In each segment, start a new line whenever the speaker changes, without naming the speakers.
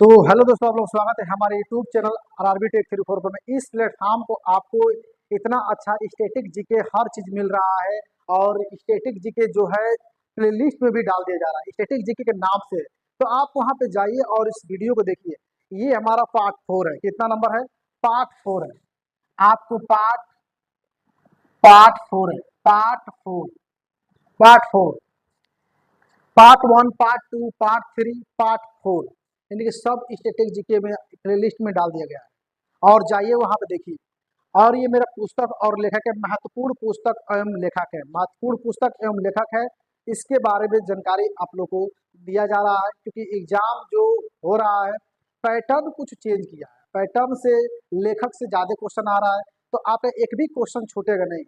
तो हेलो दोस्तों, आप लोग स्वागत है हमारे यूट्यूब चैनल आरआरबी टेक 344 में। इस प्लेटफॉर्म को आपको इतना अच्छा स्टैटिक जीके हर चीज मिल रहा है और स्टैटिक जीके जो है प्लेलिस्ट में भी डाल दिया जा रहा है स्टैटिक जीके के नाम से। तो आप वहां पे जाइए और इस वीडियो को देखिए। ये हमारा पार्ट 4 है। कितना नंबर है? पार्ट 4 है। आपको पार्ट पार्ट 4 है। Part 4 part 1, part 2, part 3, part 4 यानी कि सब स्टैटिक जीके में प्लेलिस्ट में डाल दिया गया है। और जाइए वहां पे देखिए। और ये मेरा पुस्तक और लेखक है, महत्वपूर्ण पुस्तक एवं लेखक है, महत्वपूर्ण पुस्तक एवं लेखक है। इसके बारे में जानकारी आप लोग को दिया जा रहा है क्योंकि एग्जाम जो हो रहा है पैटर्न कुछ चेंज किया है। पैटर्न से लेखक से ज्यादा क्वेश्चन आ रहा है, तो आप एक भी क्वेश्चन छूटेगा नहीं।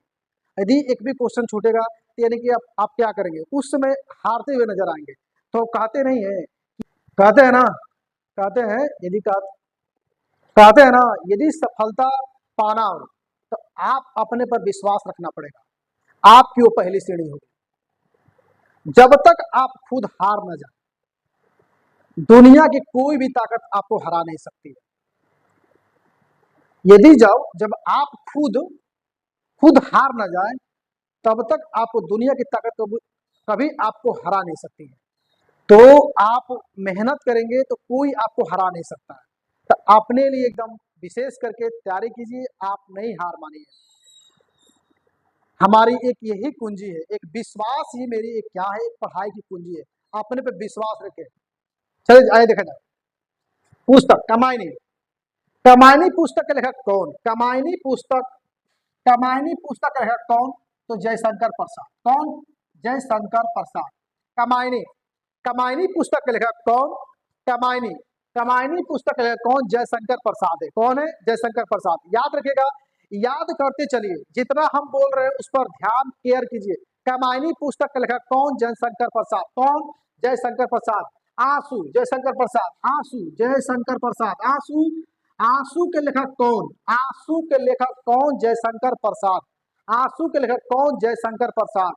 यदि एक भी क्वेश्चन छूटेगा तो यानी कि आप क्या करेंगे? उस समय हारते हुए नजर आएंगे। तो कहते नहीं है, कहते हैं ना, कहते हैं यदि कहते हैं ना, यदि सफलता पाना हो तो आप अपने पर विश्वास रखना पड़ेगा। आपकी वो पहली सीढ़ी होगी। जब तक आप खुद हार न जाए दुनिया की कोई भी ताकत आपको हरा नहीं सकती है। यदि जब आप खुद हार न जाए तब तक आपको दुनिया की ताकत कभी आपको हरा नहीं सकती है। तो आप मेहनत करेंगे तो कोई आपको हरा नहीं सकता है। तो अपने लिए एकदम विशेष करके तैयारी कीजिए, आप नहीं हार मानिए। हमारी एक यही कुंजी है, एक विश्वास ही मेरी एक क्या है, एक पढ़ाई की कुंजी है। अपने पे विश्वास रखें। चलिए आइए देखा जाए। पुस्तक कमायनी। कमायनी पुस्तक के लेखक कौन? कमायनी पुस्तक का लेखक कौन? तो जयशंकर प्रसाद। कौन? जयशंकर प्रसाद। कमायनी कमायनी पुस्तक के लेखक कौन? कमायनी कमायनी पुस्तक के लेखक कौन? जयशंकर प्रसाद है। कौन है? जयशंकर प्रसाद। याद रखिएगा, याद करते चलिए। जितना हम बोल रहे हैं उस पर ध्यान केयर कीजिए। कमायनी पुस्तक के लेखक कौन? जयशंकर प्रसाद। कौन? जयशंकर प्रसाद। आंसू जयशंकर प्रसाद। आंसू जयशंकर प्रसाद। आंसू आंसू के लेखक कौन? आंसू के लेखक कौन? जयशंकर प्रसाद। आंसू के लेखक कौन? जयशंकर प्रसाद।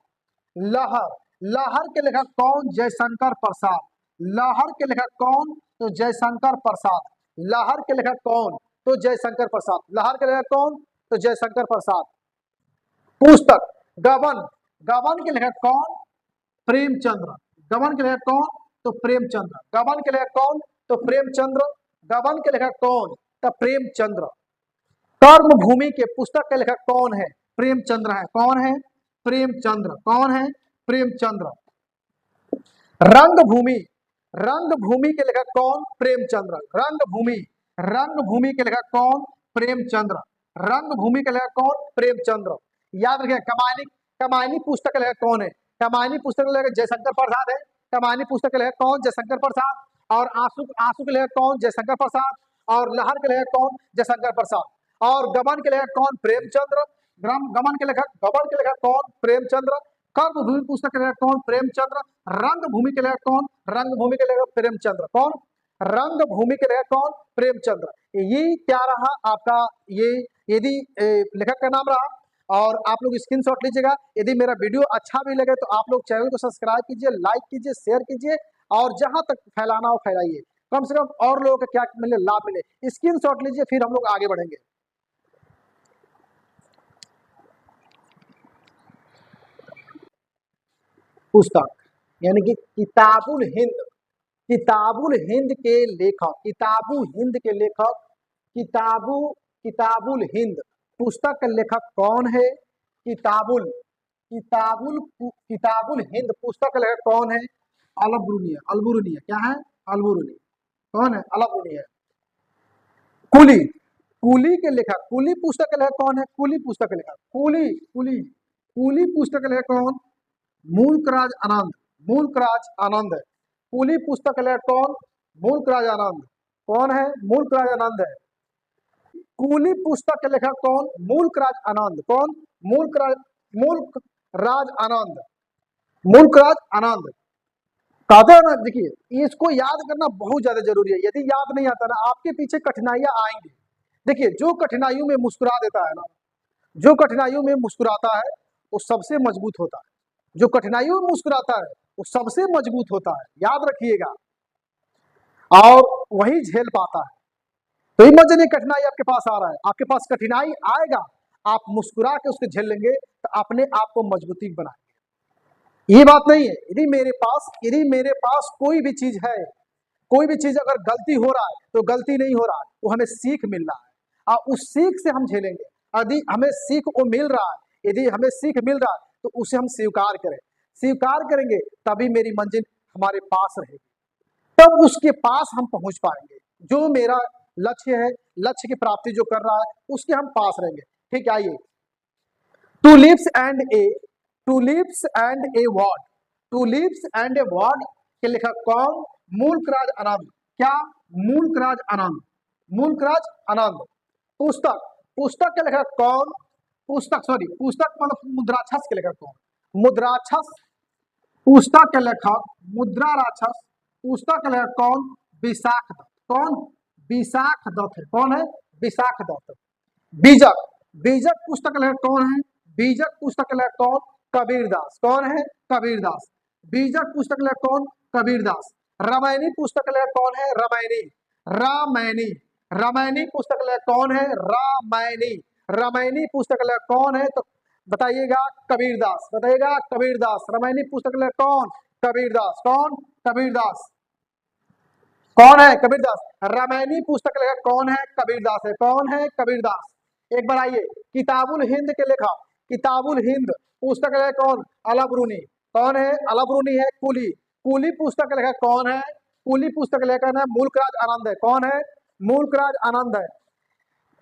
लहर लहर के लेखक कौन? जयशंकर प्रसाद। लहर के लेखक कौन? तो जयशंकर प्रसाद। लहर के लेखक कौन? तो जयशंकर प्रसाद। लहर के लेखक कौन? तो जयशंकर प्रसाद। पुस्तक गबन। गबन के लेखक कौन? प्रेमचंद्र। गबन के लेखक कौन? तो प्रेमचंद्र। गबन के लेखक कौन? तो प्रेमचंद्र। गबन के लेखक कौन? तो प्रेमचंद्र। कर्म भूमि के पुस्तक के लेखक कौन है? प्रेमचंद्र है। कौन है? प्रेमचंद्र। कौन है? प्रेमचंद्र। रंगभूमि रंगभूमि के लेखक कौन? प्रेमचंद्र। रंगभूमि के लेखक कौन? प्रेमचंद्र। रंगभूमि के लेखक कौन? प्रेमचंद्र। याद रखिए। कमायनी कमायनी पुस्तक के लेखक कौन है? कमायनी पुस्तक के लेखक जयशंकर प्रसाद है। कमायनी पुस्तक के लेखक कौन? जयशंकर प्रसाद। और आंसू आंसू के लेखक कौन? जयशंकर प्रसाद। और लहर के लेखक कौन? जयशंकर प्रसाद। और गबन के लेखक कौन? प्रेमचंद्र। गबन के लेखक कौन? प्रेमचंद्र। कर्मभूमि पुस्तक के लेखक कौन? प्रेमचंद्र। रंगभूमि के लेखक कौन? रंगभूमि के लेखक प्रेमचंद्र। कौन? रंगभूमि के लेखक कौन? प्रेमचंद्र। ये क्या रहा आपका? ये यदि लेखक का नाम रहा। और आप लोग स्क्रीनशॉट लीजिएगा। यदि मेरा वीडियो अच्छा भी लगे तो आप लोग चैनल को सब्सक्राइब कीजिए, लाइक कीजिए, शेयर कीजिए और जहां तक फैलाना हो फैलाइए। कम से कम और लोगों को क्या मिले, लाभ मिले। स्क्रीनशॉट लीजिए, फिर हम लोग आगे बढ़ेंगे। पुस्तक यानी कि किताबुल हिंद के लेखक किताबुल हिंद पुस्तक के लेखक कौन है? किताबुल हिंद पुस्तक के लेखक कौन है? अलबुरुनी है। क्या है? अलबुरुनी। कौन है? अलबुरुनी है। कुली कुली के लेखक कुली पुस्तक के लेखक कौन है? कुली पुस्तक के लेखक कुली पुस्तक के लेखक कौन? मूलकराज आनंद है। कुली पुस्तक के लेखक कौन? मूलकराज आनंद। कौन है? मूलकराज आनंद है। कुली पुस्तक के लेखक कौन? मूलकराज आनंद। कौन? मूलकराज आनंद। मूलकराज आनंद। कहते हैं ना, देखिए इसको याद करना बहुत ज्यादा जरूरी है। यदि याद नहीं आता ना, आपके पीछे कठिनाइयां आएंगी। देखिए जो कठिनाइयों में मुस्कुरा देता है ना, जो कठिनाइयों में मुस्कुराता है वो सबसे मजबूत होता है। जो कठिनाइयों में मुस्कुराता है वो सबसे मजबूत होता है। याद रखिएगा। और वही झेल पाता है। तो इमेजिन ये कठिनाई आपके पास आ रहा है, आपके पास कठिनाई आएगा, आप मुस्कुरा के उसको झेल लेंगे तो अपने आप को मजबूती बनाएंगे। ये बात नहीं है यदि मेरे पास कोई भी चीज है, कोई भी चीज अगर गलती हो रहा है तो गलती नहीं हो रहा है, वो हमें सीख मिल रहा है और उस सीख से हम झेलेंगे। यदि हमें सीख वो मिल रहा है, यदि हमें सीख मिल रहा है तो उसे हम स्वीकार करें, स्वीकार करेंगे तभी मेरी मंजिल हमारे पास रहेगी, तब उसके पास हम पहुंच पाएंगे। जो मेरा लक्ष्य है, लक्ष्य की प्राप्ति जो कर रहा है उसके हम पास रहेंगे। ठीक है, आइए to lips and a word, to lips and a word के लेखक कौन? मूलकराज आनंद। क्या? मूलकराज आनंद, मूलकराज आनंद। पुस्तक, पुस्तक के लेखक कौन? पुस्तक मतलब मुद्राक्षस के लेखक कौन? मुद्राक्षस, पुस्तक के लेखक मुद्रा राक्षस, पुस्तक के लेखक कौन? विशाख दत्त। कौन? विशाख दत्त है। कौन है? विशाख दत्त। बीजक, बीजक पुस्तक के लेखक कौन है? बीजक पुस्तक के लेखक कौन? कबीरदास। कौन है? कबीरदास। बीजक पुस्तक के लेखक कौन? कबीरदास। रामायणी पुस्तक के लेखक कौन है? रामायणी, रामायणी, रामायणी पुस्तक के लेखक कौन है? रामायणी, रामायणी पुस्तक के लेखक कौन है? तो बताइएगा कबीरदास, बताइएगा कबीरदास। रामायणी पुस्तक के लेखक कौन? कबीरदास। कौन? कबीरदास। कौन है? कबीरदास। रामायणी पुस्तक के लेखक कौन है? कबीरदास है। कौन है? कबीरदास। एक बार आइए, किताबुल हिंद के लेखक, किताबुल हिंद पुस्तक के लेखक कौन? अलबरूनी। कौन है? अलबरूनी है। कुली, कुली पुस्तक के लेखक कौन है? कुली पुस्तक के लेखक है मूलकराज आनंद है। कौन है? मूलकराज आनंद है।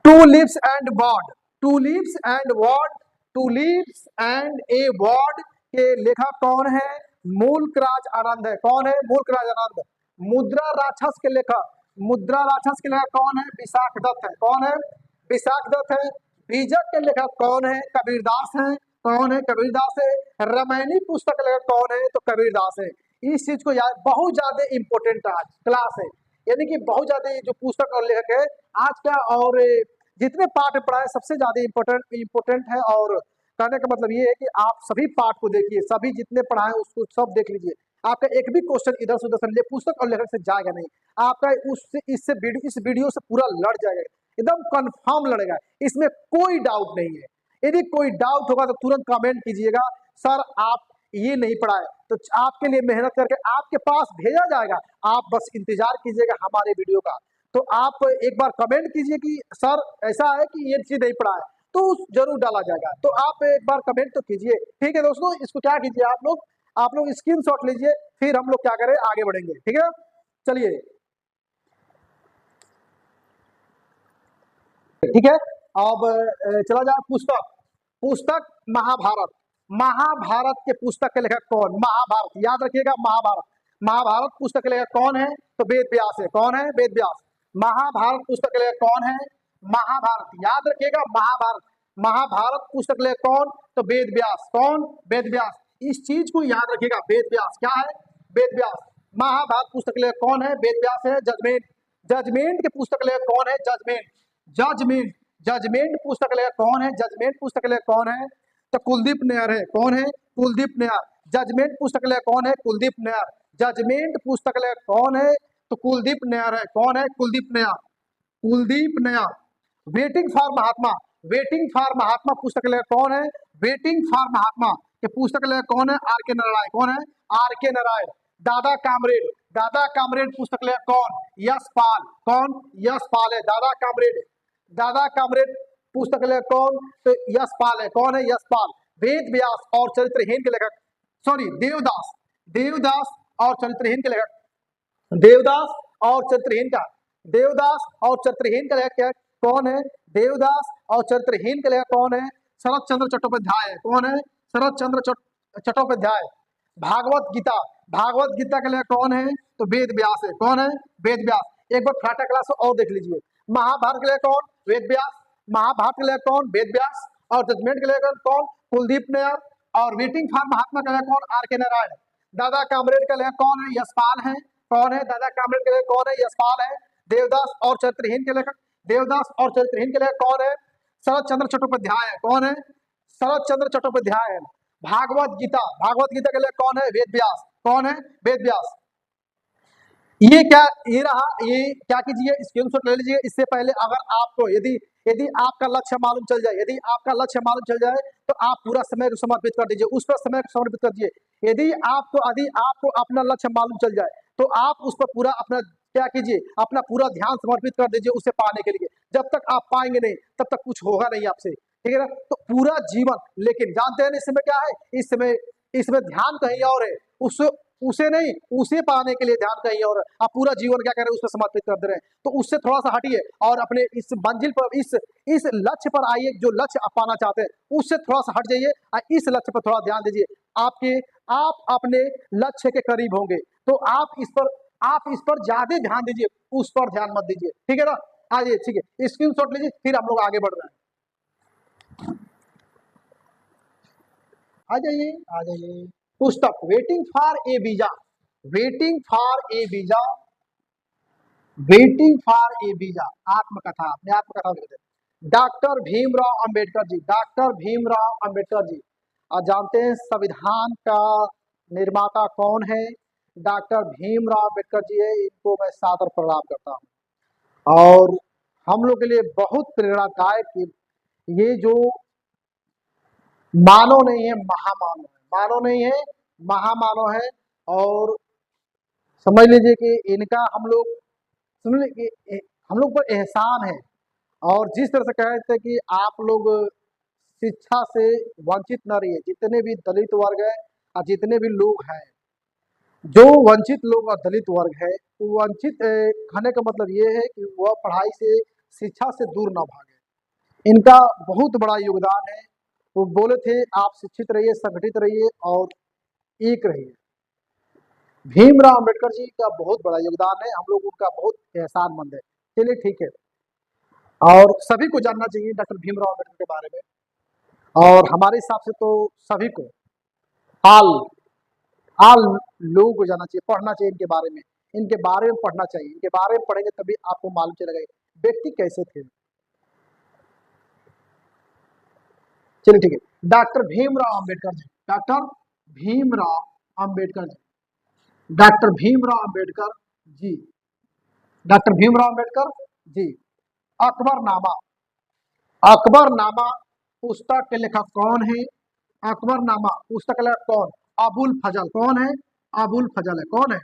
To lips and word, to lips and word, to lips and a word के लेखक कौन है? मूलकराज आनंद है। कौन है? मूलकराज आनंद। मुद्रा राक्षस के लेखक, मुद्रा राक्षस के लेखक कौन है? विशाख दत्त है। कौन है? विशाख दत्त है। बीजक के लेखक कौन है? कबीरदास है। कौन है? कबीरदास है। रामायणी पुस्तक के लेखक कौन है? तो कबीरदास है। इस चीज को याद, बहुत ज्यादा इंपोर्टेंट आज क्लास है, यानी कि बहुत ज्यादा जो पुस्तक और लेखक है आज का, और जितने पाठ पढ़ा है सबसे ज्यादा इंपोर्टेंट है। और कहने का मतलब ये है कि आप सभी पाठ को देखिए, सभी जितने पढ़ा है उसको सब देख लीजिए। आपका एक भी क्वेश्चन इधर से उधर से पुस्तक और लेखक से जाएगा नहीं, आपका उससे इससे इस वीडियो से पूरा लड़ जाएगा, एकदम कंफर्म लड़ेगा, इसमें कोई डाउट नहीं है। यदि कोई डाउट होगा तो तुरंत कमेंट कीजिएगा, सर आप ये नहीं पढ़ा है, तो आपके लिए मेहनत करके आपके पास भेजा जाएगा, आप बस इंतजार कीजिएगा हमारे वीडियो का। तो आप एक बार कमेंट कीजिए कि सर ऐसा है कि ये चीज नहीं पढ़ा है, तो जरूर डाला जाएगा। तो आप एक बार कमेंट तो कीजिए। ठीक है दोस्तों, इसको क्या कीजिए आप लोग स्क्रीनशॉट लीजिए, फिर हम लोग क्या करें, आगे बढ़ेंगे। ठीक है, चलिए। ठीक है, अब चला जाए पुस्तक, पुस्तक महाभारत, महाभारत के पुस्तक के लेखक कौन? महाभारत, याद रखिएगा महाभारत, महाभारत पुस्तक के लेखक कौन है? तो वेद व्यास है। कौन है? वेद व्यास। महाभारत पुस्तक के लेखक कौन है? महाभारत, याद रखिएगा महाभारत, महाभारत पुस्तक के लेखक कौन? तो वेद व्यास। कौन? वेद व्यास। इस चीज को याद रखिएगा, वेद व्यास। क्या है? वेद व्यास। महाभारत पुस्तक के लेखक कौन है? वेद व्यास है। जजमेंट, जजमेंट के पुस्तक के लेखक कौन है? जजमेंट, जजमेंट, जजमेंट पुस्तक के लेखक कौन है? जजमेंट पुस्तक के लेखक कौन है? तो कुलदीप नैयर है। कौन है? कुलदीप नैयर। जजमेंट पुस्तक के लेखक कौन है? कुलदीप नैयर। जजमेंट पुस्तक के लेखक कौन है? तो कुलदीप नैयर है। कौन है? Kuldip Nayar, Kuldip Nayar. Waiting for Mahatma, waiting for Mahatma पुस्तक के लेखक कौन है? वेटिंग फॉर महात्मा के पुस्तक के लेखक कौन है? आर के नारायण। कौन है? आर के नारायण। दादा कामरेड, दादा कामरेड पुस्तक के लेखक कौन? यशपाल। कौन? यशपाल है। दादा कामरेड, दादा कामरेड पुस्तक के लेखक कौन? तो यशपाल है। कौन है? यशपाल। वेद व्यास और चरित्रहीन के लेखक, सॉरी देवदास, देवदास और चरित्रहीन के लेखक, देवदास और चरित्रहीन का, देवदास और चरित्रहीन का लेखक कौन है? देवदास और चरित्रहीन के लेखक कौन है? शरद चंद्र चट्टोपाध्याय है। कौन है? शरद चंद्र चट्टोपाध्याय। भागवत गीता, भागवत गीता के लेखक कौन है? तो वेद व्यास है। कौन है? वेद व्यास। एक बार फ्लाटा क्लास और देख लीजिए। महाभारत के लेखक कौन? वेद व्यास। महाभारत के लेखक कौन? वेद व्यास। और जजमेंट के लेखक कौन? कुलदीप नैयर। और वेटिंग फॉर महात्मा का लेखक कौन? आर के नारायण। दादा कामरेड का लेखक कौन है? यशपाल है। कौन है? दादा कामरेड के लेखक कौन है? यशपाल है। देवदास और चरित्रहीन के लेखक, देवदास और चरित्रहीन के लेखक कौन है? शरद चंद्र चट्टोपाध्याय है। कौन है? शरद चंद्र चट्टोपाध्याय है। भागवत गीता, भागवत गीता के लेखक कौन है? वेद व्यास। कौन है? वेद व्यास। ये क्या, ये रहा, ये क्या कीजिए, स्क्रीनशॉट ले लीजिए। इससे पहले अगर आपको यदि यदि आपका लक्ष्य मालूम चल जाए, यदि आपका लक्ष्य मालूम चल जाए तो आप पूरा समय को समर्पित कर दीजिए, उस पर समय को समर्पित कर दीजिए। यदि आपको अपना लक्ष्य मालूम चल जाए तो आप उस पर पूरा अपना क्या कीजिए, अपना पूरा ध्यान समर्पित कर दीजिए उसे पाने के लिए। जब तक आप पाएंगे नहीं तब तक कुछ होगा नहीं आपसे, ठीक है ना। तो पूरा जीवन, लेकिन जानते हैं ना इस समय क्या है, इसमें ध्यान कहीं और है, उस उसे नहीं, उसे पाने के लिए ध्यान कहीं और है। आप पूरा जीवन क्या कर रहे हैं, उससे समर्पित कर दे रहे हैं। तो उससे थोड़ा सा हटिए और अपने इस मंजिल पर, इस लक्ष्य पर आइए, जो लक्ष्य आप पाना चाहते हैं उससे थोड़ा सा हट जाइए और इस लक्ष्य पर थोड़ा ध्यान दीजिए। आप अपने लक्ष्य के करीब होंगे। तो आप इस पर ज्यादा ध्यान दीजिए, उस पर ध्यान मत दीजिए, ठीक है ना। आइए, ठीक है, स्क्रीनशॉट लीजिए, फिर हम लोग आगे बढ़ रहे हैं। आ जाइए, आ जाइए। पुस्तक waiting for A visa, waiting for A visa, waiting for A visa, आत्मकथा, अपने आत्मकथा लिख दें। Doctor Bhimrao Ambedkar ji, doctor Bhimrao Ambedkar ji. आप जानते हैं संविधान का निर्माता कौन है, डॉक्टर भीमराव अंबेडकर जी है। इनको मैं सादर प्रणाम करता हूँ और हम लोग के लिए बहुत प्रेरणादायक ये जो मानव नहीं है, महामानव है, मानव नहीं है, महामानव है। और समझ लीजिए कि इनका हम लोग, समझ लीजिए हम लोग पर एहसान है। और जिस तरह से कहते हैं कि आप लोग शिक्षा से वंचित न रहिए, जितने भी दलित वर्ग है और जितने भी लोग हैं, जो वंचित लोग और दलित वर्ग है, वो वंचित कहने का मतलब ये है कि वह पढ़ाई से, शिक्षा से दूर ना भागे। इनका बहुत बड़ा योगदान है। वो बोले थे आप शिक्षित रहिए, संगठित रहिए और एक रहिए। भीमराव अम्बेडकर जी का बहुत बड़ा योगदान है, हम लोग उनका बहुत एहसानमंद है। चलिए, ठीक है। और सभी को जानना चाहिए डॉक्टर भीमराव अम्बेडकर के बारे में। और हमारे हिसाब से तो सभी को, आल आल लोगों को जानना चाहिए, पढ़ना चाहिए इनके बारे में, इनके बारे में पढ़ना चाहिए। इनके बारे में पढ़ेंगे तभी आपको मालूम चलेगा व्यक्ति कैसे थे। चलिए, ठीक है। Doctor Bhimrao Ambedkar ji, doctor Bhimrao Ambedkar ji, doctor Bhimrao Ambedkar ji, doctor Bhimrao Ambedkar ji. Akbarnama, Akbarnama पुस्तक के लेखक कौन है, अकबरनामा पुस्तक के लेखक कौन, अबुल फजल, कौन है, अबुल फजल है, कौन है,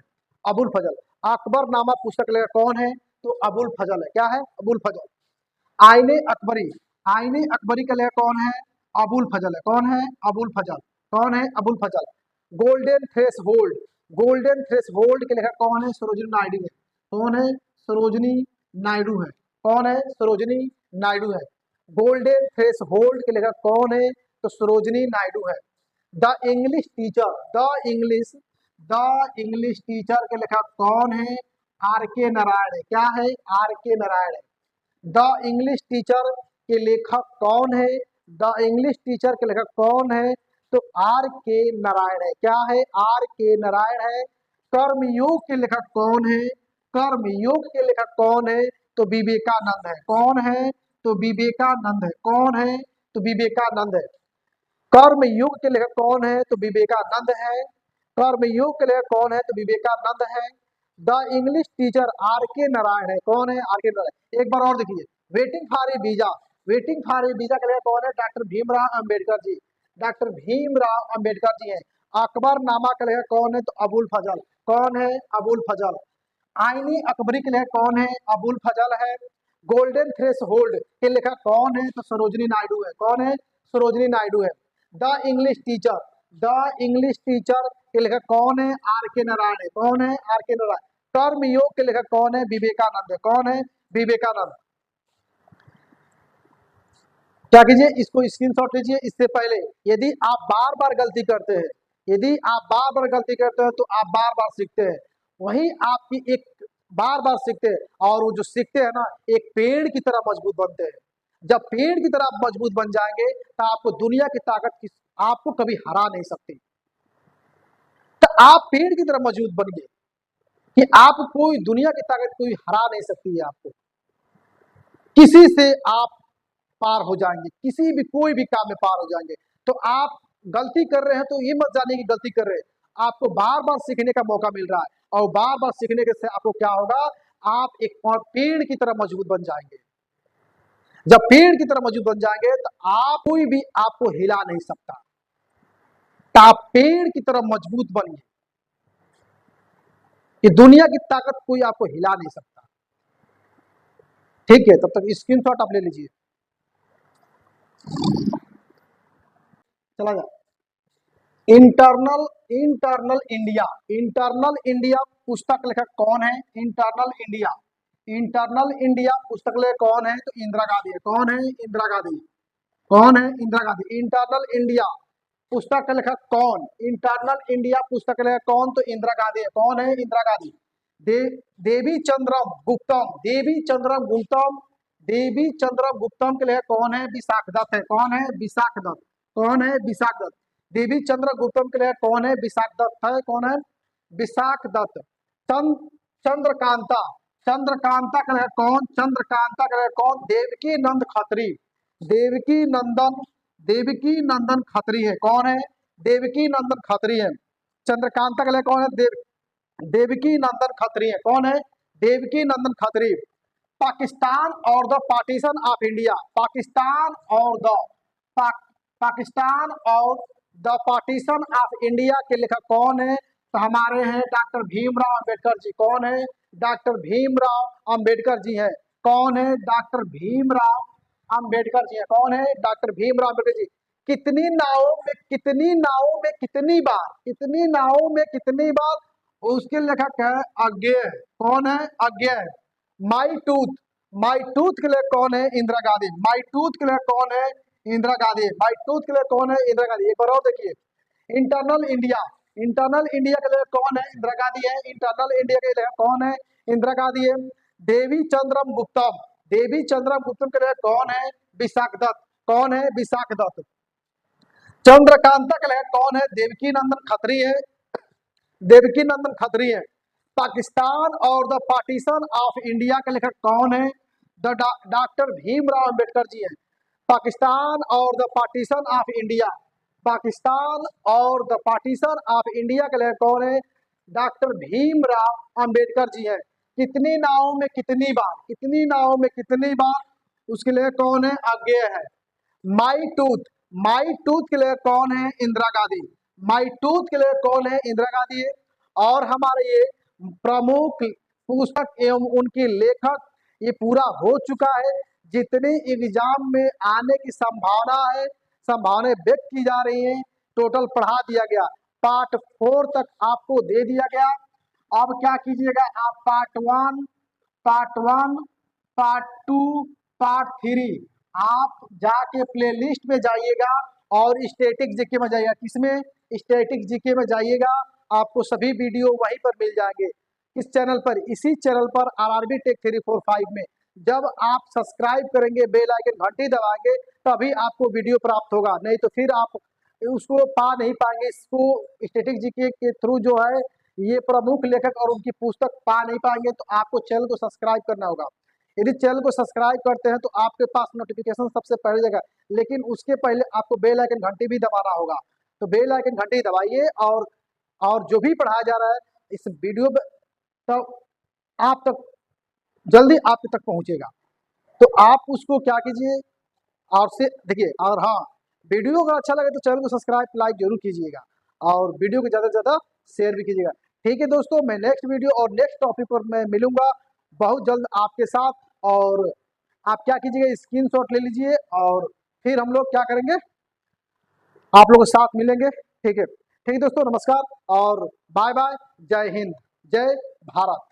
अबुल फजल। अकबरनामा पुस्तक के लेखक कौन है, तो अबुल फजल है, क्या है, अबुल फजल। आईने अकबरी, आईने अकबरी का लेखक कौन है, अबुल फजल है, कौन है, अबुल फजल, कौन है, अबुल फजल। गोल्डन थ्रेस होल्ड, गोल्डन थ्रेस होल्ड के लेखक कौन है, सरोजिनी नायडू है, कौन है, सरोजिनी नायडू है, कौन है, सरोजिनी नायडू है। गोल्डन थ्रेस होल्ड के लेखक कौन है, तो सरोजिनी नायडू है। The English teacher, the English teacher के लेखक कौन है, आर के नारायण है, क्या है, आर के नारायण है। द इंग्लिश टीचर के लेखक कौन है, द इंग्लिश टीचर के लेखक कौन है, तो आर के नारायण है, क्या है, आर के नारायण है। कर्मयोग के लेखक कौन है, कर्मयोग के लेखक कौन है, तो विवेकानंद है, कौन है, तो विवेकानंद है, कौन है, तो विवेकानंद है। कर्मयोग के लेखक कौन है, तो विवेकानंद है। कर्मयोग के लेखक कौन है, तो विवेकानंद है। द इंग्लिश टीचर आर के नारायण है, कौन है, आर के नारायण। एक बार और देखिए, waiting for A visa, waiting for A visa के लेखक कौन है, डॉक्टर भीमराव अम्बेडकर जी, डॉक्टर भीमराव अम्बेडकर जी है। अकबरनामा के लेखक कौन है, तो अबुल फजल, कौन है, अबुल फजल। आईनी अकबरी के लेखक कौन है, अबुल फजल है। गोल्डन थ्रेस होल्ड के लेखक कौन है, तो सरोजिनी नायडू है, कौन है, सरोजिनी नायडू है। The English teacher, the English teacher के लेखक कौन है, आर के नारायण है, कौन है, आर के नारायण। कर्मयोग के लेखक कौन है, विवेकानंद है, कौन है, विवेकानंद। क्या कीजिए, इसको स्क्रीनशॉट लीजिए। इससे पहले यदि आप बार बार गलती करते हैं, यदि आप बार बार गलती करते हैं तो आप बार बार सीखते हैं, वही आपकी एक बार बार सीखते हैं और वो जो सीखते हैं ना, एक पेड़ की तरह मजबूत बनते हैं। जब पेड़ की तरह आप मजबूत बन जाएंगे तो आपको दुनिया की ताकत आपको कभी हरा नहीं सकती। तो आप पेड़ की तरह मजबूत बन गए कि आप कोई दुनिया की ताकत कोई हरा नहीं सकती है आपको। किसी से आप पार हो जाएंगे, किसी भी कोई भी काम में पार हो जाएंगे। तो आप गलती कर रहे हैं तो ये मत जानिए कि गलती कर रहे हैं, आपको बार बार सीखने का मौका मिल रहा है। और बार बार सीखने के से आपको क्या होगा, आप एक पेड़ की तरह मजबूत बन जाएंगे। जब पेड़ की तरह मजबूत बन जाएंगे तो आप कोई भी आपको हिला नहीं सकता। तो आप पेड़ की तरह मजबूत बनिए, ये दुनिया की ताकत कोई आपको हिला नहीं सकता। ठीक है, तब तक स्क्रीनशॉट आप ले लीजिए। चला जाए। Internal internal India, internal India पुस्तक लेखक कौन है? इंटरनल इंडिया, इंटरनल इंडिया पुस्तक लेखक कौन है? तो इंदिरा गांधी है। कौन है? इंदिरा गांधी। कौन है? इंदिरा गांधी। इंटरनल इंडिया पुस्तक का लेखक कौन? इंटरनल इंडिया पुस्तक का लेखक कौन? तो इंदिरा गांधी है। कौन है? इंदिरा गांधी। देवी चंद्रम गुप्तम, देवी चंद्रम गुप्तम, देवी चंद्रम गुप्तम के लेखक कौन है? विशाख दत्त है। कौन है? विशाख दत्त। कौन है? विशाख दत्त। देवी चंद्र गुप्तम के लेखक कौन है? विशाख दत्त है। कौन है? विशाख दत्त। चंद्रकांता, चंद्रकांता का लेखक कौन? चंद्रकांता का लेखक कौन? देवकी नंद खत्री, देवकी नंदन, देवकी नंदन खत्री है। कौन है? देवकी नंदन खत्री है। चंद्रकांता का लेखक कौन है? देवकी नंदन खत्री है। कौन है? देवकी नंदन खत्री। पाकिस्तान और the partition of India, Pakistan और द पाकिस्तान और द पार्टीशन ऑफ इंडिया के लेखक कौन है? तो हमारे हैं डॉक्टर भीमराव अंबेडकर जी। कौन है? डॉक्टर भीमराव अंबेडकर जी है। कौन है? डॉक्टर भीमराव अंबेडकर जी है। कौन है? डॉक्टर भीमराव अंबेडकर जी। कितनी नावों में, कितनी नावों में कितनी बार, कितनी नावों में कितनी बार, उसके लेखक है अज्ञेय। कौन है? अज्ञेय। माई टूथ, माई टूथ के लिए कौन है? इंदिरा गांधी। माई टूथ के लिए कौन है? इंदिरा गांधी। माई टूथ के लिए कौन है? इंदिरा गांधी। एक बार और देखिए। इंटरनल इंडिया, इंटरनल इंडिया के लिए कौन है? इंदिरा गांधी है। इंटरनल इंडिया के लिए कौन है? इंदिरा गांधी है। देवी चंद्रम गुप्तम, देवी चंद्रम गुप्तम के लिए कौन है? विशाख दत्त। कौन है? विशाख दत्त। चंद्रकांता के लिए कौन है? देवकी नंदन खत्री है। देवकी नंदन खत्री है। पाकिस्तान और द पार्टीशन ऑफ इंडिया के लेखक कौन है? द डॉक्टर भीमराव अंबेडकर जी है। पाकिस्तान और the partition of India, Pakistan और द पार्टीशन ऑफ इंडिया के लेखक कौन है? डॉक्टर भीमराव अंबेडकर जी है। कितनी नावों में कितनी बार, कितनी नावों में कितनी बार, उसके लिए कौन है? अज्ञेय है। माई टूथ, माई टूथ के लिए कौन है? इंदिरा गांधी। माई टूथ के लिए कौन है? इंदिरा गांधी है। और हमारे ये प्रमुख पुस्तक एवं उनके लेखक ये पूरा हो चुका है। जितने एग्जाम में आने की संभावना है, संभावनाएं व्यक्त की जा रही हैं, टोटल पढ़ा दिया गया। पार्ट 4 तक आपको दे दिया गया। अब क्या कीजिएगा आप? पार्ट 1, पार्ट 1, पार्ट 2, पार्ट 3 आप जाके प्लेलिस्ट में जाइएगा और स्टैटिक जीके में जाइएगा। किसमें? स्टैटिक जीके में जाइएगा। आपको सभी वीडियो वहीं पर मिल जाएंगे। इस चैनल पर, इसी चैनल पर आरआरबी टेक 345 में जब आप सब्सक्राइब करेंगे, बेल आइकन घंटी दबाएंगे, तभी आपको वीडियो प्राप्त होगा। नहीं तो फिर आप उसको पा नहीं पाएंगे। इसको स्टैटिक जीके के थ्रू जो है ये प्रमुख लेखक और उनकी पुस्तक पा नहीं पाएंगे। तो आपको चैनल को सब्सक्राइब करना होगा। यदि चैनल को सब्सक्राइब करते हैं तो आपके पास नोटिफिकेशन सबसे पहले जाएगा, लेकिन उसके पहले आपको बेल आइकन घंटी भी दबाना होगा। तो बेल आइकन घंटी दबाइए और जो भी पढ़ाया जा रहा है इस वीडियो में तो आप तक जल्दी आपके तक पहुंचेगा। तो आप उसको क्या कीजिए और से देखिए। और हाँ, वीडियो अगर अच्छा लगे तो चैनल को सब्सक्राइब लाइक जरूर कीजिएगा और वीडियो को ज़्यादा से ज़्यादा शेयर भी कीजिएगा। ठीक है दोस्तों, मैं नेक्स्ट वीडियो और नेक्स्ट टॉपिक पर मैं मिलूंगा बहुत जल्द आपके साथ। और आप क्या कीजिएगा, स्क्रीनशॉट ले लीजिए और फिर हम लोग क्या करेंगे, आप लोगों के साथ मिलेंगे। ठीक है, ठीक है दोस्तों, नमस्कार और बाय बाय। जय हिंद, जय भारत।